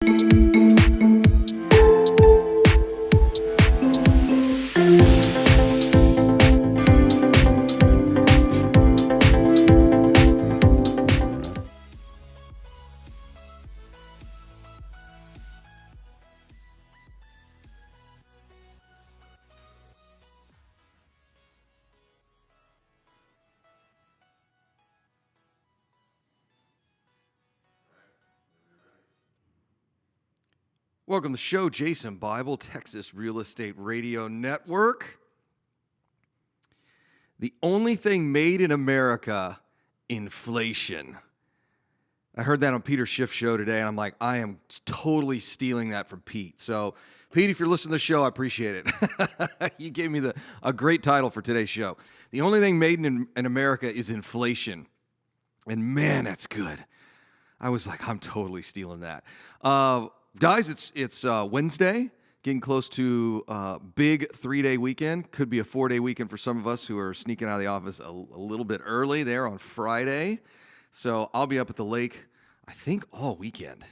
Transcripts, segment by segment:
Welcome to the show, Jason Bible, Texas Real Estate Radio Network. The only thing made in America, inflation. I heard that on Peter Schiff's show today, and I'm like, I am totally stealing that from Pete. So, Pete, if you're listening to the show, I appreciate it. You gave me a great title for today's show. The only thing made in America is inflation. And man, that's good. I was like, I'm totally stealing that. Guys, it's Wednesday, getting close to big 3-day weekend. Could be a 4-day weekend for some of us who are sneaking out of the office a little bit early there on Friday. So I'll be up at the lake, I think, all weekend.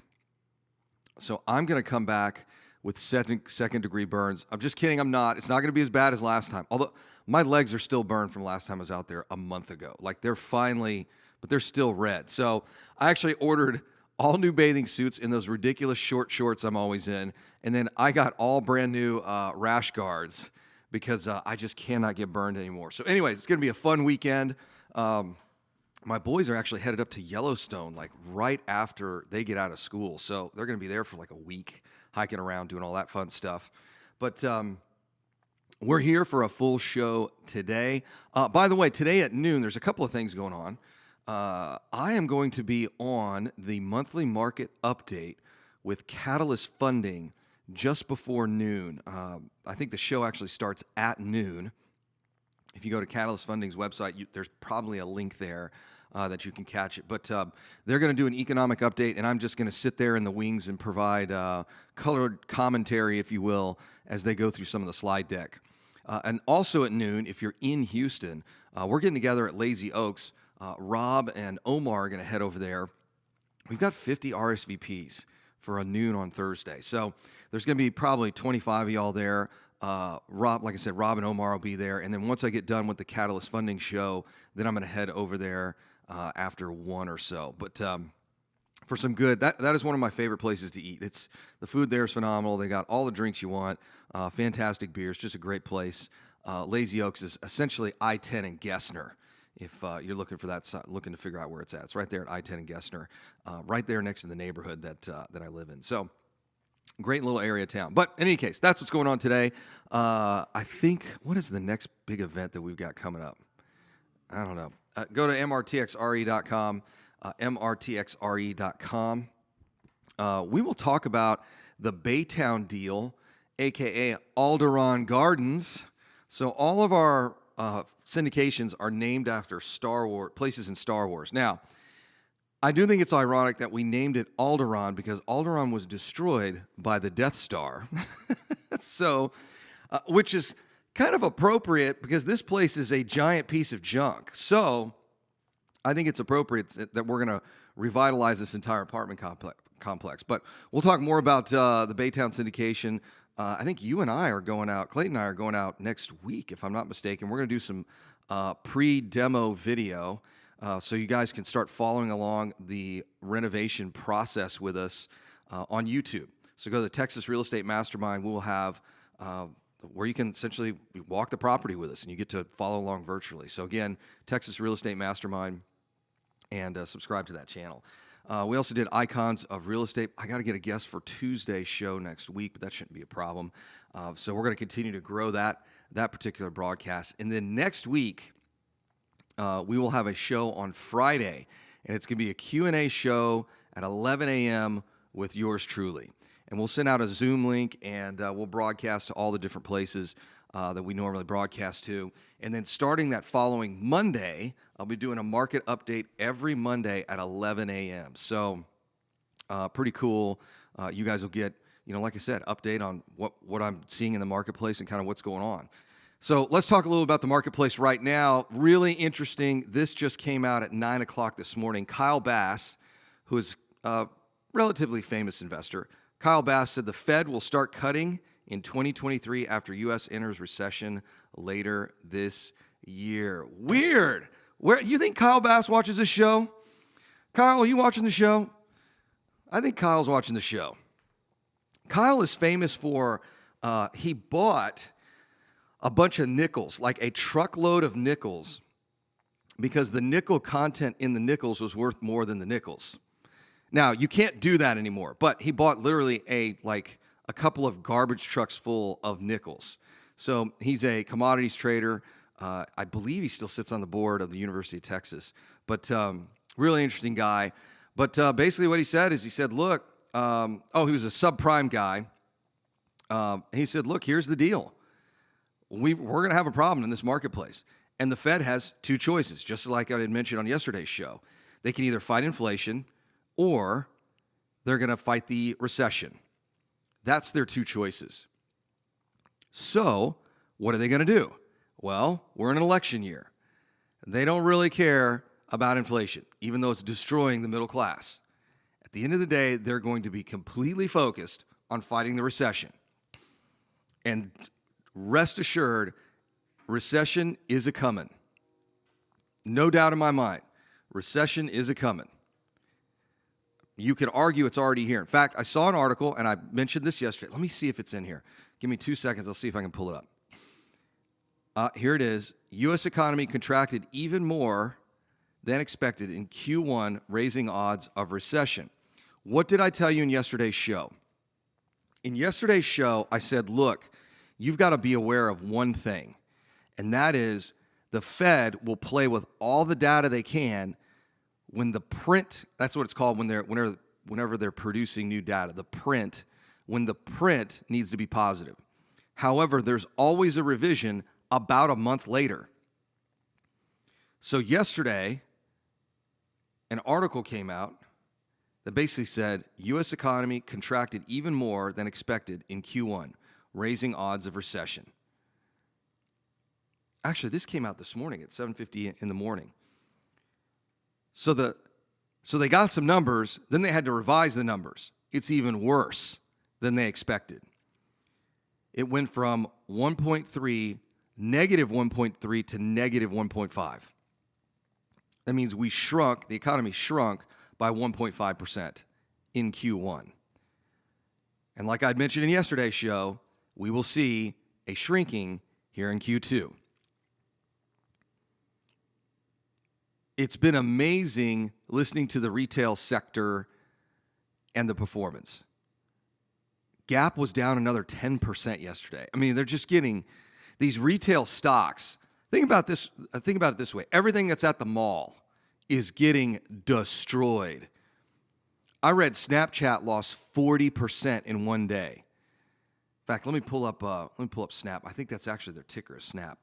So I'm going to come back with second degree burns. I'm just kidding, I'm not. It's not going to be as bad as last time. Although my legs are still burned from last time I was out there a month ago. Like they're finally, but they're still red. So I actually ordered all new bathing suits in those ridiculous short shorts I'm always in. And then I got all brand new rash guards because I just cannot get burned anymore. So anyways, it's going to be a fun weekend. My boys are actually headed up to Yellowstone like right after they get out of school. So they're going to be there for like a week, hiking around, doing all that fun stuff. But we're here for a full show today. By the way, today at noon, there's a couple of things going on. I am going to be on the monthly market update with Catalyst Funding just before noon. I think the show actually starts at noon. If you go to Catalyst Funding's website, there's probably a link there that you can catch it. But they're going to do an economic update, and I'm just going to sit there in the wings and provide colored commentary, if you will, as they go through some of the slide deck. And also at noon, if you're in Houston, we're getting together at Lazy Oaks. Rob and Omar are going to head over there. We've got 50 RSVPs for a noon on Thursday. So there's going to be probably 25 of y'all there. Rob, like I said, Rob and Omar will be there. And then once I get done with the Catalyst Funding show, then I'm going to head over there after 1 or so. But for some good, that is one of my favorite places to eat. The food there is phenomenal. They got all the drinks you want, fantastic beers, just a great place. Lazy Oaks is essentially I-10 and Gessner. If you're looking for that, looking to figure out where it's at. It's right there at I-10 and Gessner, right there next to the neighborhood that I live in. So, great little area of town. But in any case, that's what's going on today. I think, what is the next big event that we've got coming up? I don't know. Go to mrtxre.com, mrtxre.com. We will talk about the Baytown deal, a.k.a. Alderaan Gardens. So all of our syndications are named after Star Wars places in Star Wars. Now, I do think it's ironic that we named it Alderaan because Alderaan was destroyed by the Death Star. So, which is kind of appropriate because this place is a giant piece of junk. So, I think it's appropriate that we're going to revitalize this entire apartment complex. But we'll talk more about the Baytown syndication. I think you and I are going out, Clayton and I are going out next week, if I'm not mistaken. We're going to do some pre-demo video so you guys can start following along the renovation process with us on YouTube. So go to the Texas Real Estate Mastermind. We will have where you can essentially walk the property with us, and you get to follow along virtually. So again, Texas Real Estate Mastermind, and subscribe to that channel. We also did Icons of Real Estate. I got to get a guest for Tuesday's show next week, but that shouldn't be a problem. So we're going to continue to grow that particular broadcast. And then next week, we will have a show on Friday, and it's going to be a Q&A show at 11 a.m. with yours truly. And we'll send out a Zoom link, and we'll broadcast to all the different places that we normally broadcast to. And then starting that following Monday, I'll be doing a market update every Monday at 11 a.m. So pretty cool. You guys will get, like I said, update on what I'm seeing in the marketplace and kind of what's going on. So let's talk a little about the marketplace right now. Really interesting. This just came out at 9 o'clock this morning. Kyle Bass, who is relatively famous investor. Kyle Bass said the Fed will start cutting in 2023 after U.S. enters recession later this year. Weird. Where you think Kyle Bass watches this show? Kyle, are you watching the show? I think Kyle's watching the show. Kyle is famous for he bought a bunch of nickels, like a truckload of nickels, because the nickel content in the nickels was worth more than the nickels. Now, you can't do that anymore, but he bought literally a couple of garbage trucks full of nickels. So he's a commodities trader. I believe he still sits on the board of the University of Texas, but really interesting guy. But basically what he said is, he said, look, he was a subprime guy. He said, look, here's the deal. We're going to have a problem in this marketplace. And the Fed has two choices, just like I had mentioned on yesterday's show. They can either fight inflation or they're going to fight the recession. That's their two choices. So what are they going to do? Well, we're in an election year. They don't really care about inflation, even though it's destroying the middle class. At the end of the day, they're going to be completely focused on fighting the recession. And rest assured, recession is a-coming. No doubt in my mind, recession is a-coming. You could argue it's already here. In fact, I saw an article, and I mentioned this yesterday. Let me see if it's in here. Give me 2 seconds. I'll see if I can pull it up. Here it is. U.S. economy contracted even more than expected in Q1, raising odds of recession. What did I tell you in yesterday's show? In yesterday's show, I said, look, you've got to be aware of one thing, and that is the Fed will play with all the data they can when the print, that's what it's called whenever they're producing new data, the print, when the print needs to be positive. However, there's always a revision about a month later. So yesterday, an article came out that basically said U.S. economy contracted even more than expected in Q1, raising odds of recession. Actually, this came out this morning at 7:50 in the morning. So they got some numbers, then they had to revise the numbers. It's even worse than they expected. It went from negative 1.3 to negative 1.5. That means the economy shrunk by 1.5% in Q1. And like I'd mentioned in yesterday's show, we will see a shrinking here in Q2. It's been amazing listening to the retail sector and the performance. Gap was down another 10% yesterday. I mean, they're just getting these retail stocks. Think about it this way. Everything that's at the mall is getting destroyed. I read Snapchat lost 40% in one day. In fact, let me pull up Snap. I think that's actually their ticker is Snap.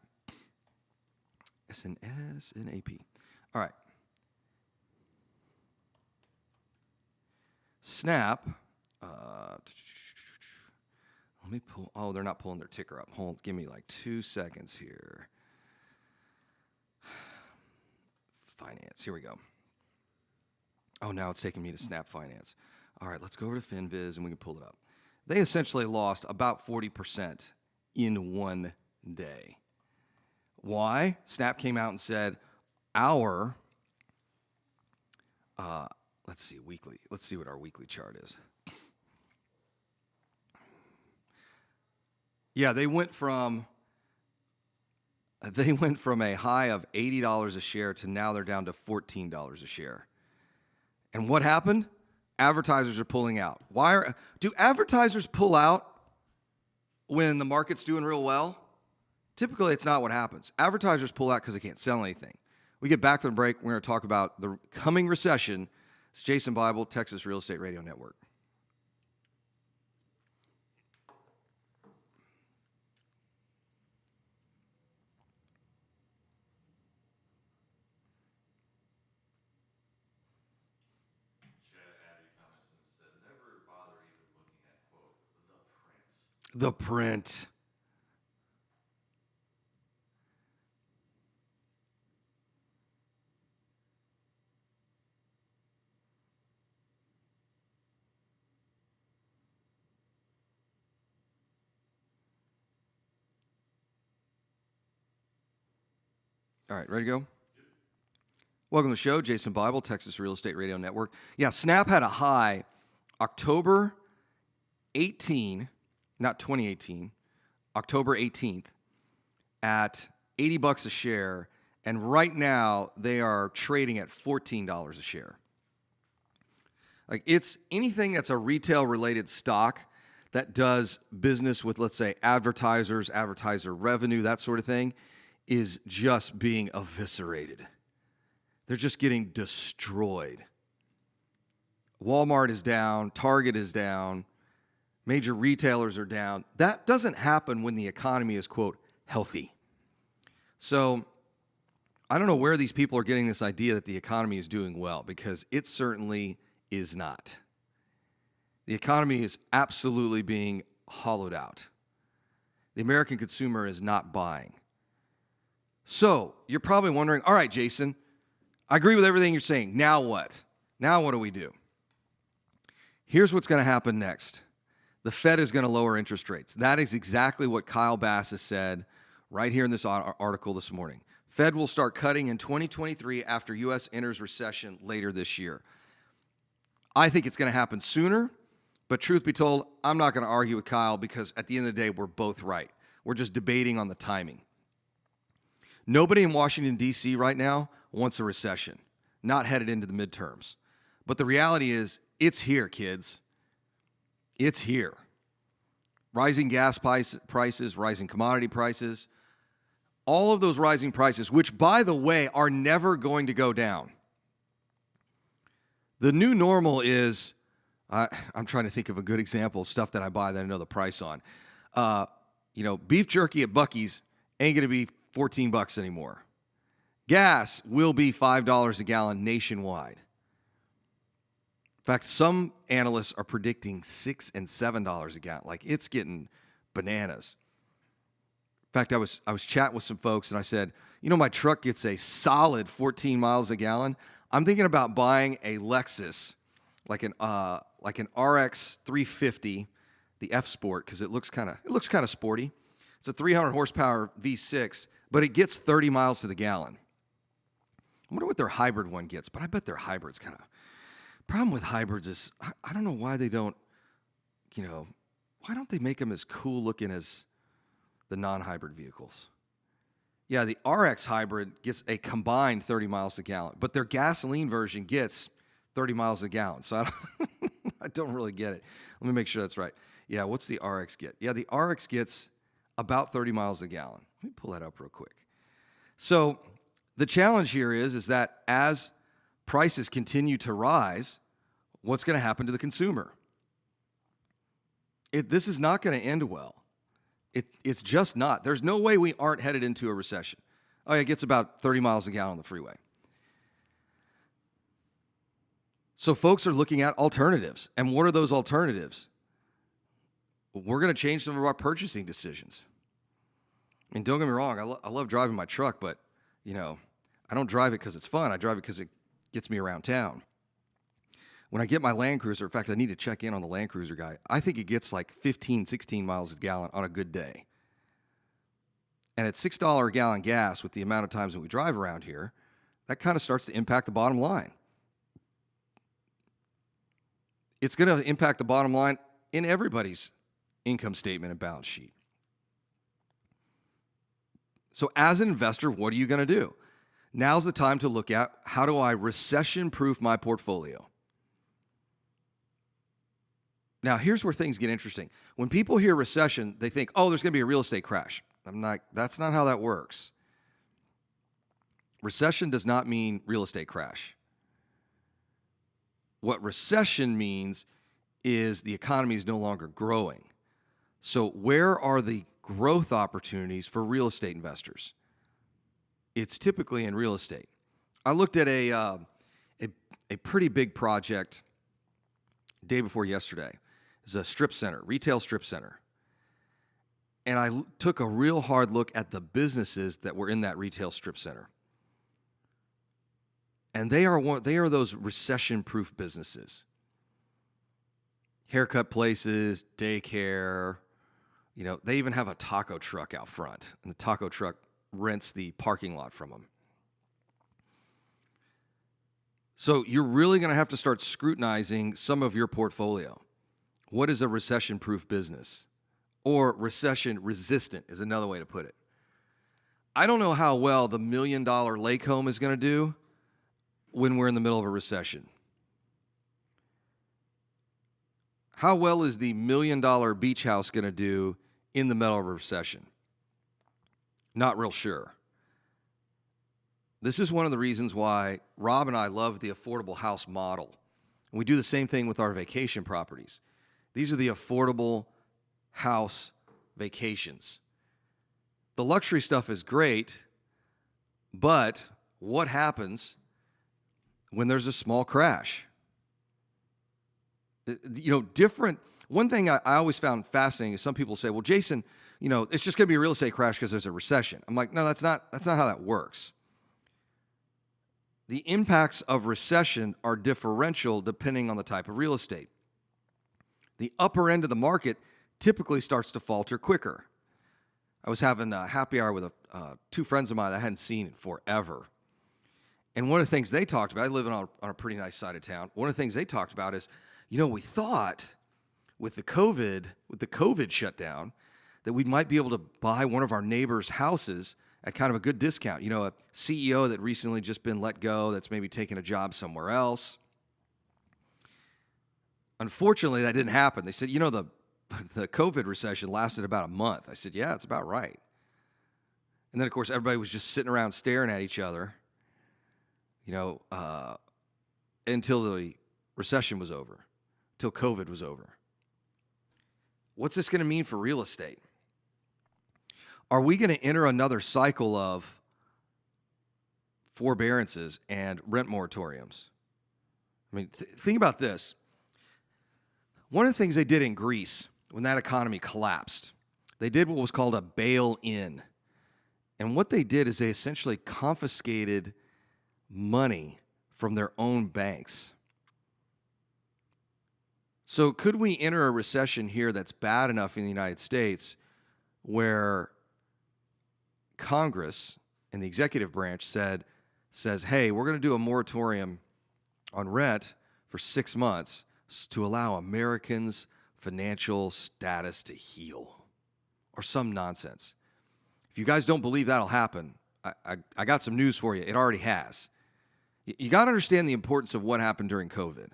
SNAP. All right. Snap. Let me pull. Oh, they're not pulling their ticker up. Give me like 2 seconds here. Finance. Here we go. Oh, now it's taking me to Snap Finance. All right, let's go over to FinViz and we can pull it up. They essentially lost about 40% in one day. Why? Snap came out and said, let's see what our weekly chart is. Yeah, they went from a high of $80 a share to now they're down to $14 a share. And what happened? Advertisers are pulling out. Do advertisers pull out when the market's doing real well? Typically, it's not what happens. Advertisers pull out because they can't sell anything. We get back to the break. We're going to talk about the coming recession. It's Jason Bible, Texas Real Estate Radio Network. The print. All right, ready to go? Welcome to the show, Jason Bible, Texas Real Estate Radio Network. Yeah, Snap had a high October 18, not 2018, October 18th at $80 a share, and right now they are trading at $14 a share. Like, it's anything that's a retail related stock that does business with, let's say, advertisers, advertiser revenue, that sort of thing, is just being eviscerated. They're just getting destroyed. Walmart is down, Target is down, major retailers are down. That doesn't happen when the economy is, quote, healthy. So I don't know where these people are getting this idea that the economy is doing well, because it certainly is not. The economy is absolutely being hollowed out. The American consumer is not buying. So you're probably wondering, all right, Jason, I agree with everything you're saying. Now what? Now what do we do? Here's what's going to happen next. The Fed is going to lower interest rates. That is exactly what Kyle Bass has said right here in this article this morning. Fed will start cutting in 2023 after U.S. enters recession later this year. I think it's going to happen sooner, but truth be told, I'm not going to argue with Kyle, because at the end of the day, we're both right. We're just debating on the timing. Nobody in Washington, D.C. right now wants a recession, not headed into the midterms. But the reality is, it's here, kids. It's here. Rising gas prices, rising commodity prices, all of those rising prices, which, by the way, are never going to go down. The new normal is, I'm trying to think of a good example of stuff that I buy that I know the price on. Beef jerky at Buc-ee's ain't going to be $14 anymore. Gas will be $5 a gallon nationwide. In fact, some analysts are predicting $6 and $7 a gallon. Like, it's getting bananas. In fact, I was chatting with some folks, and I said, my truck gets a solid 14 miles a gallon. I'm thinking about buying a Lexus, like an RX 350, the F Sport, because it looks kind of sporty. It's a 300 horsepower V6, but it gets 30 miles to the gallon. I wonder what their hybrid one gets, but I bet their hybrid's kind of. Problem with hybrids is I don't know why they don't, why don't they make them as cool looking as the non-hybrid vehicles? Yeah, the RX hybrid gets a combined 30 miles a gallon, but their gasoline version gets 30 miles a gallon. So I don't really get it. Let me make sure that's right. Yeah, what's the RX get? Yeah, the RX gets about 30 miles a gallon. Let me pull that up real quick. So the challenge here is that as prices continue to rise, what's going to happen to the consumer? This is not going to end well. It's just not. There's no way we aren't headed into a recession. Oh, yeah, it gets about 30 miles a gallon on the freeway. So folks are looking at alternatives. And what are those alternatives? We're going to change some of our purchasing decisions. And don't get me wrong, I love driving my truck, but, I don't drive it because it's fun. I drive it because it gets me around town. When I get my Land Cruiser, in fact, I need to check in on the Land Cruiser guy. I think it gets like 15, 16 miles a gallon on a good day. And at $6 a gallon gas, with the amount of times that we drive around here, that kind of starts to impact the bottom line. It's going to impact the bottom line in everybody's income statement and balance sheet. So as an investor, what are you going to do? Now's the time to look at, how do I recession-proof my portfolio? Now, here's where things get interesting. When people hear recession, they think, oh, there's going to be a real estate crash. That's not how that works. Recession does not mean real estate crash. What recession means is the economy is no longer growing. So where are the growth opportunities for real estate investors? It's typically in real estate. I looked at a pretty big project day before yesterday. It's a strip center, retail strip center. And I took a real hard look at the businesses that were in that retail strip center. And they are those recession-proof businesses. Haircut places, daycare, they even have a taco truck out front, and the taco truck rents the parking lot from them. So you're really going to have to start scrutinizing some of your portfolio. What is a recession-proof business? Or recession-resistant is another way to put it. I don't know how well the $1 million lake home is going to do when we're in the middle of a recession. How well is the $1 million beach house going to do in the middle of a recession? Not real sure. This is one of the reasons why Rob and I love the affordable house model. And we do the same thing with our vacation properties. These are the affordable house vacations. The luxury stuff is great, but what happens when there's a small crash? One thing I always found fascinating is some people say, well, Jason, it's just going to be a real estate crash because there's a recession. I'm like, no, that's not how that works. The impacts of recession are differential depending on the type of real estate. The upper end of the market typically starts to falter quicker. I was having a happy hour with two friends of mine that I hadn't seen in forever. And one of the things they talked about, I live on a pretty nice side of town. One of the things they talked about is, we thought with the COVID shutdown that we might be able to buy one of our neighbors' houses at kind of a good discount. A CEO that recently just been let go that's maybe taking a job somewhere else. Unfortunately, that didn't happen. They said, the COVID recession lasted about a month. I said, yeah, it's about right. And then, of course, everybody was just sitting around staring at each other, until the recession was over, until COVID was over. What's this going to mean for real estate? Are we going to enter another cycle of forbearances and rent moratoriums? I mean, think about this. One of the things they did in Greece when that economy collapsed, they did what was called a bail-in. And what they did is they essentially confiscated money from their own banks. So could we enter a recession here that's bad enough in the United States where Congress and the executive branch says, hey, we're going to do a moratorium on rent for 6 months to allow Americans' financial status to heal, or some nonsense. If you guys don't believe that'll happen, I got some news for you. It already has. You got to understand the importance of what happened during COVID.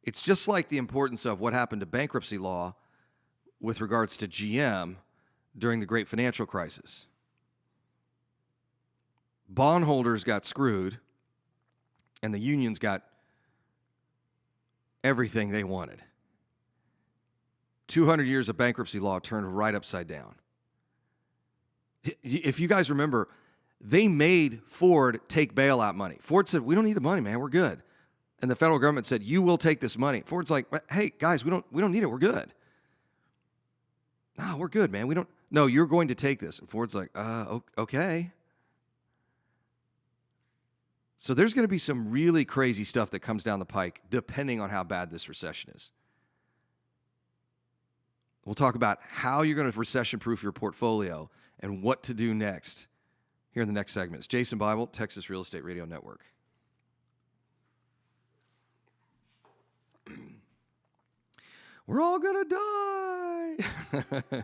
It's just like the importance of what happened to bankruptcy law with regards to GM during the great financial crisis. Bondholders got screwed, and the unions got everything they wanted. 200 years of bankruptcy law turned right upside down. If you guys remember, they made Ford take bailout money. Ford said, we don't need the money, man, we're good. And the federal government said, you will take this money. Ford's like, hey, guys, we don't need it, we're good. No, we're good, man. No, you're going to take this. And Ford's like, okay. So there's going to be some really crazy stuff that comes down the pike depending on how bad this recession is. We'll talk about how you're going to recession-proof your portfolio and what to do next here in the next segment. It's Jason Bible, Texas Real Estate Radio Network. We're all going to die.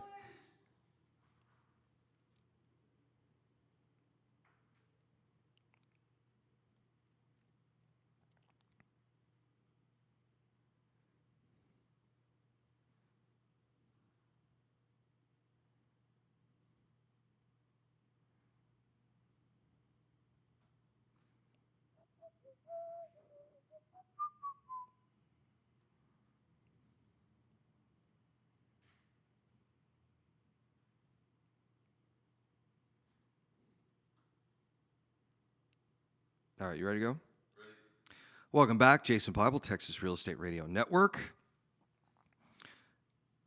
All right, you ready to go? Ready. Welcome back, Jason Bible, Texas Real Estate Radio Network.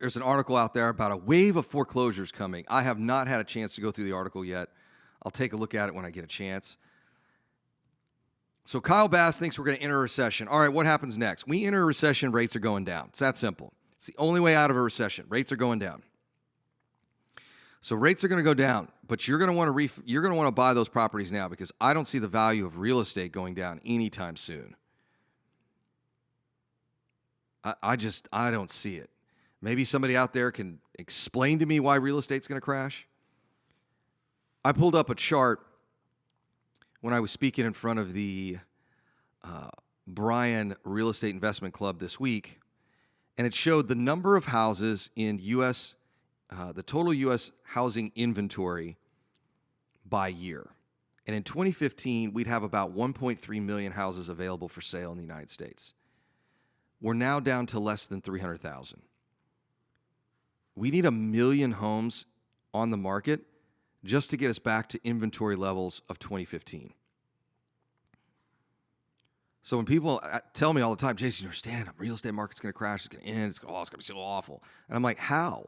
There's an article out there about a wave of foreclosures coming. I have not had a chance to go through the article yet. I'll take a look at it when I get a chance. So Kyle Bass thinks we're going to enter a recession. All right, what happens next? We enter a recession, rates are going down. It's that simple. It's the only way out of a recession. Rates are going down. So rates are going to go down, but you're going to want to buy those properties now because I don't see the value of real estate going down anytime soon. I don't see it. Maybe somebody out there can explain to me why real estate's going to crash. I pulled up a chart when I was speaking in front of the Bryan Real Estate Investment Club this week, and it showed the number of houses in the total U.S. housing inventory by year. And in 2015, we'd have about 1.3 million houses available for sale in the United States. We're now down to less than 300,000. We need 1 million homes on the market just to get us back to inventory levels of 2015. So when people tell me all the time, Jason, you understand, the real estate market's going to crash, it's going to end, it's going to be so awful. And I'm like, how?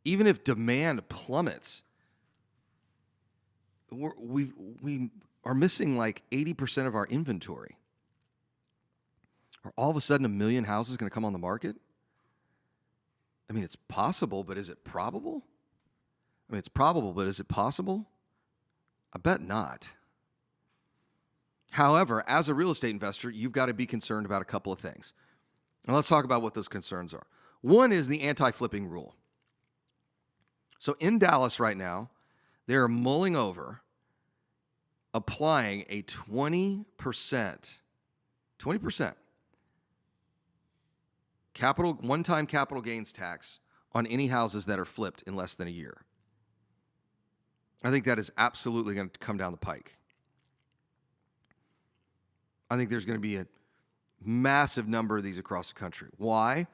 Even if demand plummets, we are missing like 80% of our inventory. Are all of a sudden 1 million houses going to come on the market? I mean, it's possible, but is it probable? I mean, it's probable, but is it possible? I bet not. However, as a real estate investor, you've got to be concerned about a couple of things. And let's talk about what those concerns are. One is the anti-flipping rule. So in Dallas right now, they're mulling over applying a 20% one-time capital gains tax on any houses that are flipped in less than a year. I think that is absolutely going to come down the pike. I think there's going to be a massive number of these across the country. Why?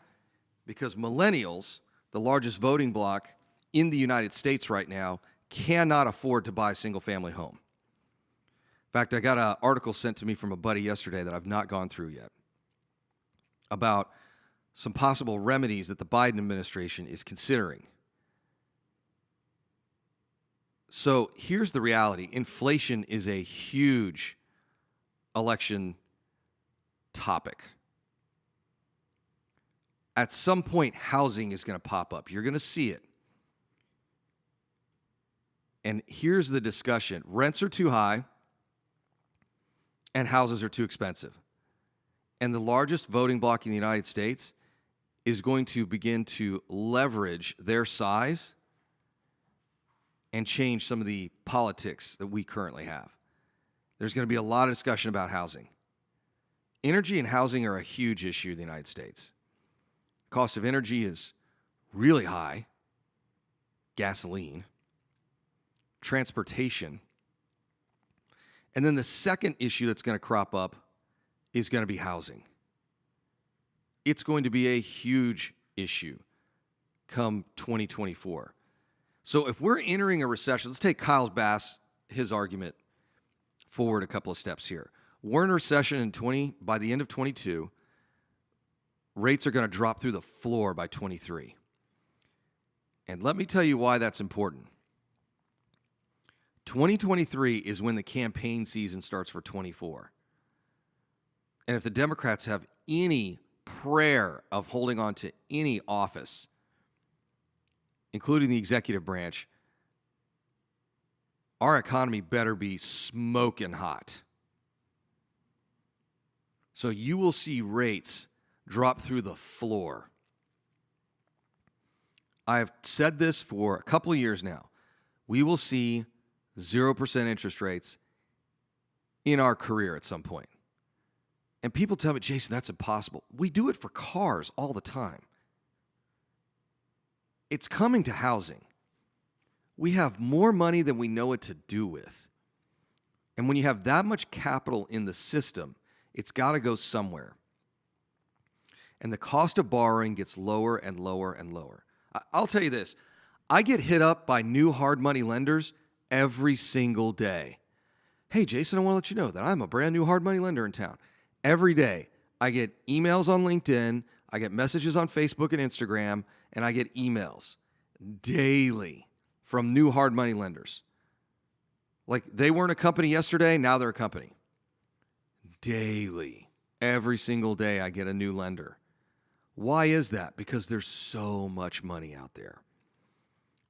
Because millennials, the largest voting bloc in the United States right now, cannot afford to buy a single-family home. In fact, I got an article sent to me from a buddy yesterday that I've not gone through yet about some possible remedies that the Biden administration is considering. So here's the reality. Inflation is a huge election topic. At some point, housing is going to pop up. You're going to see it. And here's the discussion. Rents are too high and houses are too expensive. And the largest voting bloc in the United States is going to begin to leverage their size and change some of the politics that we currently have. There's going to be a lot of discussion about housing. Energy and housing are a huge issue in the United States. The cost of energy is really high. Gasoline. Transportation. And then the second issue that's going to crop up is going to be housing. It's going to be a huge issue come 2024. So if we're entering a recession, let's take Kyle Bass, his argument, forward a couple of steps here. We're in a recession by the end of 22. Rates are going to drop through the floor by 23. And let me tell you why that's important. 2023 is when the campaign season starts for 24. And if the Democrats have any prayer of holding on to any office, including the executive branch, our economy better be smoking hot. So you will see rates drop through the floor. I have said this for a couple of years now. We will see 0% interest rates in our career at some point. And people tell me, Jason, that's impossible. We do it for cars all the time. It's coming to housing. We have more money than we know what to do with. And when you have that much capital in the system, it's got to go somewhere. And the cost of borrowing gets lower and lower and lower. I'll tell you this. I get hit up by new hard money lenders every single day. Hey, Jason, I want to let you know that I'm a brand new hard money lender in town. Every day, I get emails on LinkedIn, I get messages on Facebook and Instagram, and I get emails daily from new hard money lenders. Like they weren't a company yesterday, now they're a company. Daily. Every single day I get a new lender. Why is that? Because there's so much money out there.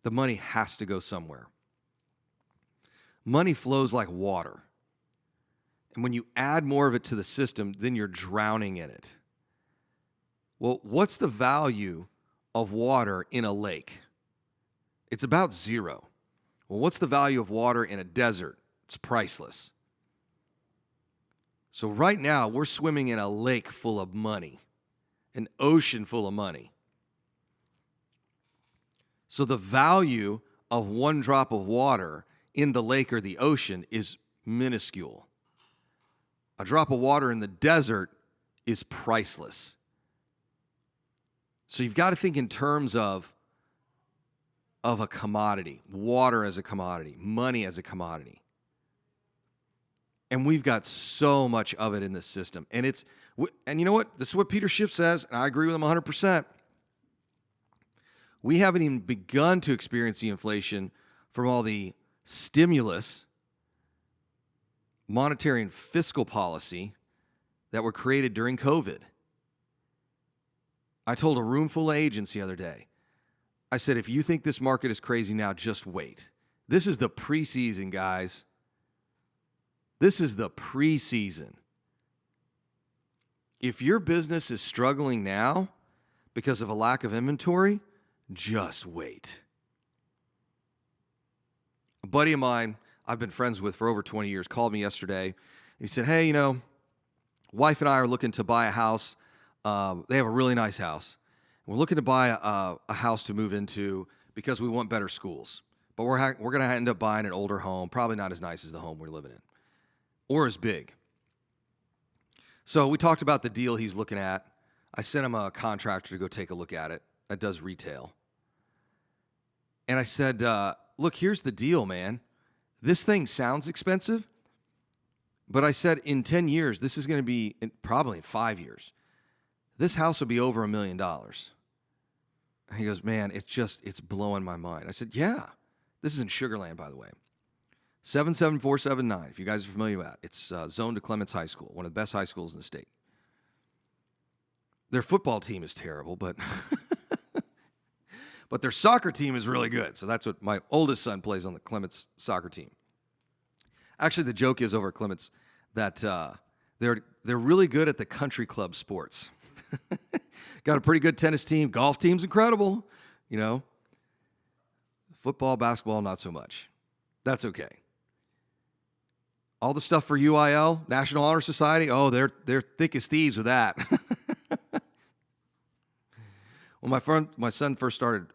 the money has to go somewhere. Money flows like water. And when you add more of it to the system, then you're drowning in it. Well, what's the value of water in a lake? It's about zero. Well, what's the value of water in a desert? It's priceless. So right now, we're swimming in a lake full of money, an ocean full of money. So the value of one drop of water in the lake or the ocean is minuscule. A drop of water in the desert is priceless. So you've got to think in terms of a commodity, water as a commodity, money as a commodity. And we've got so much of it in this system. And you know what? This is what Peter Schiff says, and I agree with him 100%. We haven't even begun to experience the inflation from all the stimulus, monetary and fiscal policy that were created during COVID. I told a room full of agents the other day, I said, if you think this market is crazy now, just wait. This is the preseason, guys. This is the preseason. If your business is struggling now because of a lack of inventory, just wait. A buddy of mine I've been friends with for over 20 years called me yesterday. He said, hey, wife and I are looking to buy a house. They have a really nice house. We're looking to buy a house to move into because we want better schools. But we're going to end up buying an older home, probably not as nice as the home we're living in, or as big. So we talked about the deal he's looking at. I sent him a contractor to go take a look at it that does retail. And I said, look, here's the deal, man. This thing sounds expensive, but I said in 10 years, this is going to be, probably in 5 years, this house will be over $1 million. And he goes, man, it's blowing my mind. I said, yeah, this is in Sugar Land, by the way. 77479, if you guys are familiar with that. It's zoned to Clements High School, one of the best high schools in the state. Their football team is terrible, but but their soccer team is really good. So that's what my oldest son plays on the Clements soccer team. Actually, the joke is over at Clements that they're really good at the country club sports. Got a pretty good tennis team. Golf team's incredible. Football, basketball, not so much. That's okay. All the stuff for UIL, National Honor Society, oh, they're thick as thieves with that. When my son first started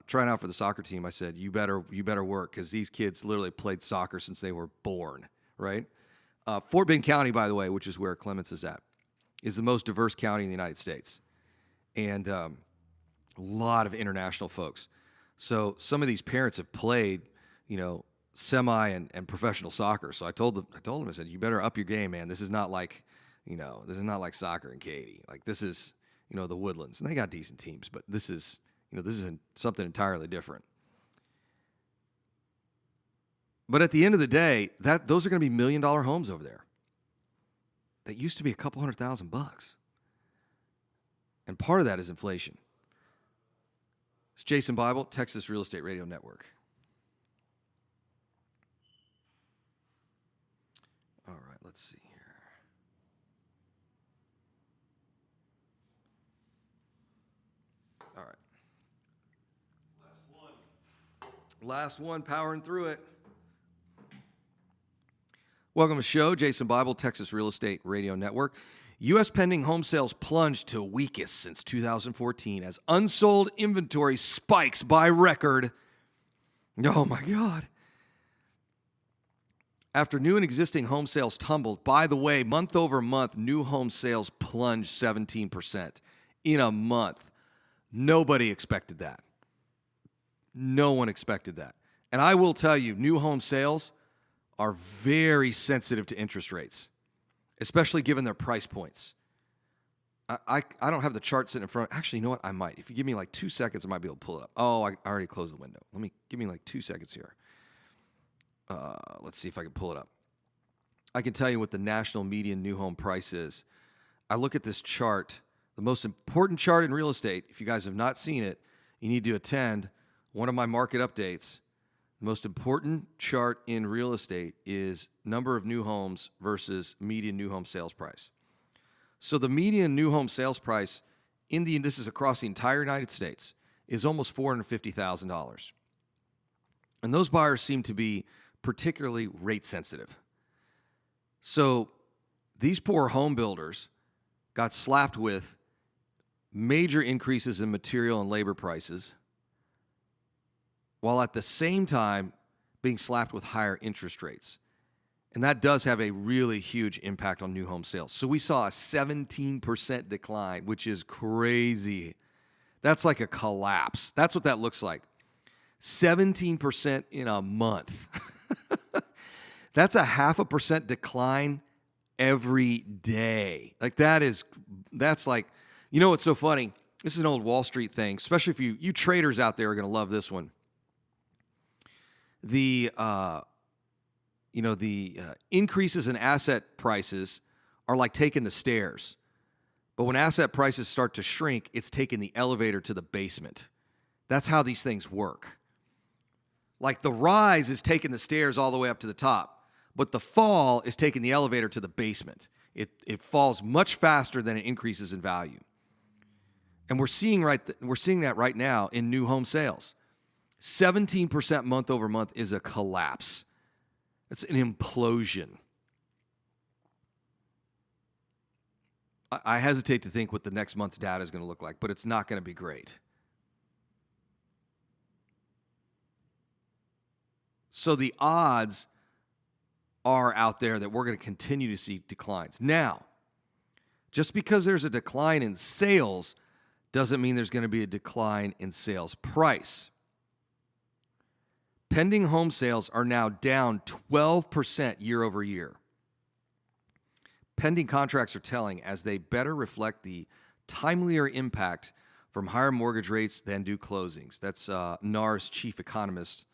trying out for the soccer team, I said, you better work, because these kids literally played soccer since they were born, right? Fort Bend County, by the way, which is where Clements is at, is the most diverse county in the United States. And a lot of international folks. So some of these parents have played, semi and professional soccer. So I told them, I said, you better up your game, man. This is not like, this is not like soccer in Katy. Like, this is, the Woodlands. And they got decent teams, but this is something entirely different. But at the end of the day, those are going to be $1 million homes over there. That used to be a couple $100,000. And part of that is inflation. It's Jason Bible, Texas Real Estate Radio Network. All right, let's see here. All right. Last one, powering through it. Welcome to the show, Jason Bible, Texas Real Estate Radio Network. U.S. pending home sales plunged to weakest since 2014 as unsold inventory spikes by record. Oh, my God. After new and existing home sales tumbled, by the way, month over month, new home sales plunged 17% in a month. Nobody expected that. No one expected that. And I will tell you, new home sales are very sensitive to interest rates, especially given their price points. I don't have the chart sitting in front. Actually, you know what? I might. If you give me like 2 seconds, I might be able to pull it up. Oh, I already closed the window. Give me like 2 seconds here. Let's see if I can pull it up. I can tell you what the national median new home price is. I look at this chart, the most important chart in real estate. If you guys have not seen it, you need to attend one of my market updates, the most important chart in real estate is number of new homes versus median new home sales price. So the median new home sales price this is across the entire United States, is almost $450,000. And those buyers seem to be particularly rate sensitive. So these poor home builders got slapped with major increases in material and labor prices, while at the same time being slapped with higher interest rates. And that does have a really huge impact on new home sales. So we saw a 17% decline, which is crazy. That's like a collapse. That's what that looks like. 17% in a month. That's a 0.5% decline every day. Like that's like, you know what's so funny? This is an old Wall Street thing, especially if you traders out there are going to love this one. The increases in asset prices are like taking the stairs. But when asset prices start to shrink, it's taking the elevator to the basement. That's how these things work. Like the rise is taking the stairs all the way up to the top, but the fall is taking the elevator to the basement. It falls much faster than it increases in value. And we're seeing that right now in new home sales. 17% month over month is a collapse. It's an implosion. I hesitate to think what the next month's data is going to look like, but it's not going to be great. So the odds are out there that we're going to continue to see declines. Now, just because there's a decline in sales doesn't mean there's going to be a decline in sales price. Pending home sales are now down 12% year over year. Pending contracts are telling as they better reflect the timelier impact from higher mortgage rates than do closings. That's NAR's chief economist.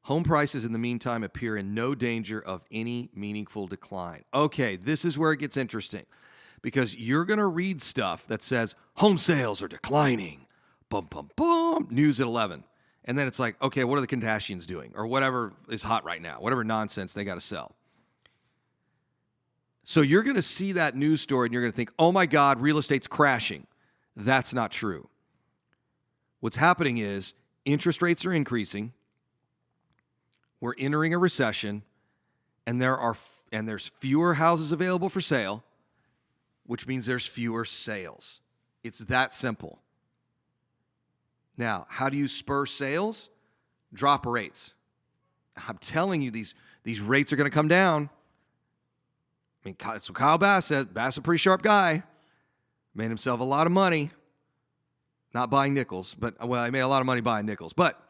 Home prices, in the meantime, appear in no danger of any meaningful decline. Okay, this is where it gets interesting because you're going to read stuff that says home sales are declining. Bum, bum, bum. News at 11. And then it's like, okay, what are the Kardashians doing? Or whatever is hot right now, whatever nonsense they got to sell. So you're going to see that news story and you're going to think, oh my God, real estate's crashing. That's not true. What's happening is interest rates are increasing. We're entering a recession, and there's fewer houses available for sale, which means there's fewer sales. It's that simple. Now, how do you spur sales? Drop rates. I'm telling you, these rates are going to come down. I mean, that's what Kyle Bass said. Bass is a pretty sharp guy. Made himself a lot of money. Not buying nickels, but, well, he made a lot of money buying nickels. But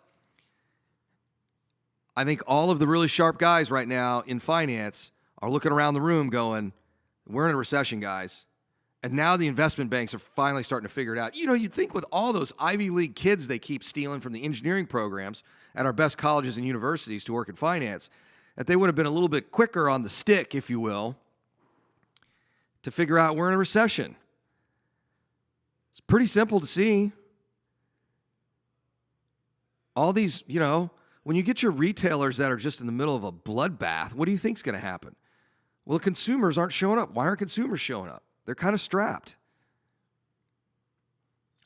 I think all of the really sharp guys right now in finance are looking around the room going, we're in a recession, guys. And now the investment banks are finally starting to figure it out. You know, you'd think with all those Ivy League kids they keep stealing from the engineering programs at our best colleges and universities to work in finance, that they would have been a little bit quicker on the stick, if you will, to figure out we're in a recession. It's pretty simple to see. All these, when you get your retailers that are just in the middle of a bloodbath, what do you think's going to happen? Well, the consumers aren't showing up. Why aren't consumers showing up? They're kind of strapped.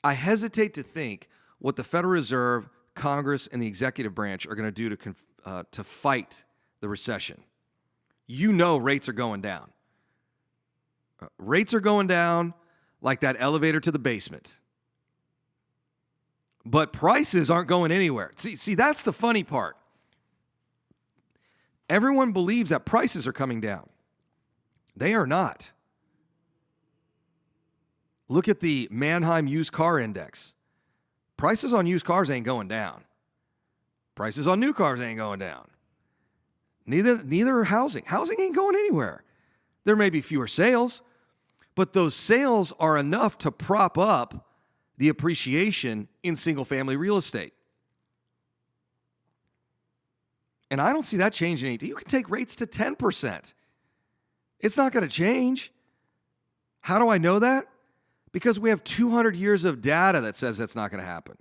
I hesitate to think what the Federal Reserve, Congress, and the executive branch are going to do to fight the recession. Rates are going down. Rates are going down like that elevator to the basement. But prices aren't going anywhere. See, that's the funny part. Everyone believes that prices are coming down. They are not. Look at the Manheim used car index. Prices on used cars ain't going down. Prices on new cars ain't going down. Neither are housing. Housing ain't going anywhere. There may be fewer sales, but those sales are enough to prop up the appreciation in single-family real estate. And I don't see that changing anything. You can take rates to 10%. It's not going to change. How do I know that? Because we have 200 years of data that says that's not going to happen.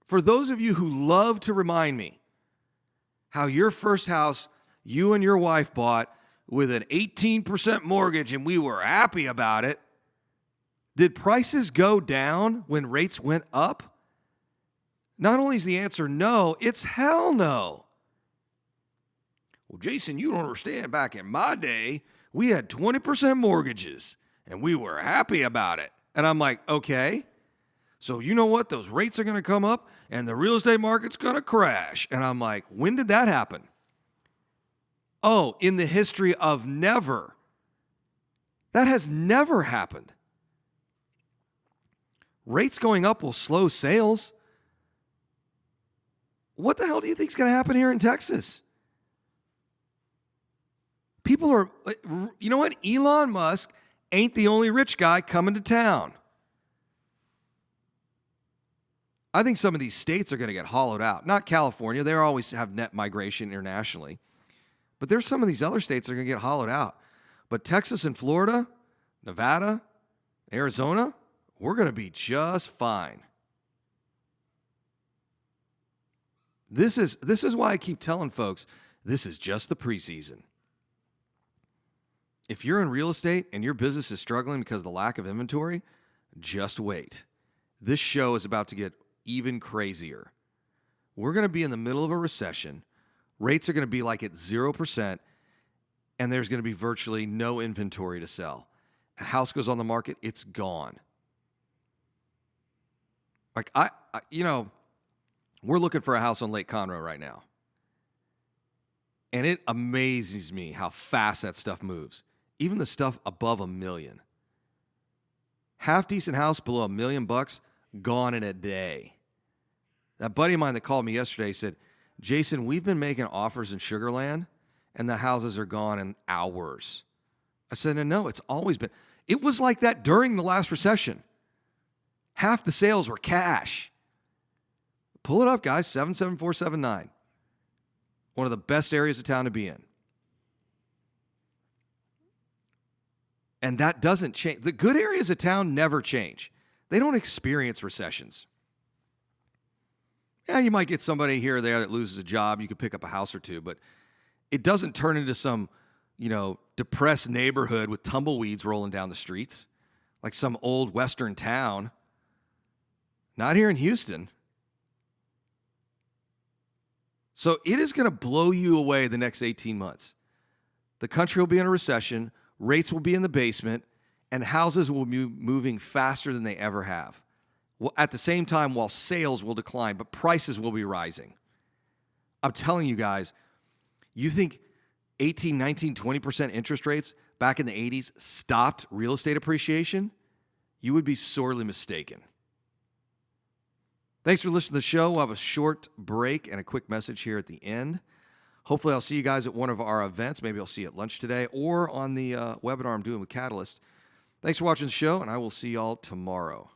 For those of you who love to remind me how your first house you and your wife bought with an 18% mortgage and we were happy about it, did prices go down when rates went up? Not only is the answer no, it's hell no. Well, Jason, you don't understand. Back in my day, we had 20% mortgages and we were happy about it. And I'm like, okay, so you know what? Those rates are going to come up and the real estate market's going to crash. And I'm like, when did that happen? Oh, in the history of never. That has never happened. Rates going up will slow sales. What the hell do you think is going to happen here in Texas? People are, you know what? Elon Musk ain't the only rich guy coming to town. I think some of these states are going to get hollowed out. Not California. They always have net migration internationally. But there's some of these other states that are going to get hollowed out. But Texas and Florida, Nevada, Arizona, we're going to be just fine. This is why I keep telling folks, this is just the preseason. If you're in real estate and your business is struggling because of the lack of inventory, just wait. This show is about to get even crazier. We're going to be in the middle of a recession. Rates are going to be like at 0%, and there's going to be virtually no inventory to sell. A house goes on the market, it's gone. Like, we're looking for a house on Lake Conroe right now. And it amazes me how fast that stuff moves. Even the stuff above $1 million. Half decent house below $1 million, gone in a day. That buddy of mine that called me yesterday said, Jason, we've been making offers in Sugar Land, and the houses are gone in hours. I said, no, it's always been. It was like that during the last recession. Half the sales were cash. Pull it up, guys, 77479. One of the best areas of town to be in. And that doesn't change. The good areas of town never change. They don't experience recessions. Yeah, you might get somebody here or there that loses a job. You could pick up a house or two, but it doesn't turn into some, depressed neighborhood with tumbleweeds rolling down the streets, like some old western town. Not here in Houston. So it is going to blow you away the next 18 months. The country will be in a recession, rates will be in the basement, and houses will be moving faster than they ever have. Well, at the same time, while sales will decline, but prices will be rising. I'm telling you guys, you think 18, 19, 20% interest rates back in the 80s stopped real estate appreciation? You would be sorely mistaken. Thanks for listening to the show. We'll have a short break and a quick message here at the end. Hopefully, I'll see you guys at one of our events. Maybe I'll see you at lunch today or on the webinar I'm doing with Catalyst. Thanks for watching the show, and I will see y'all tomorrow.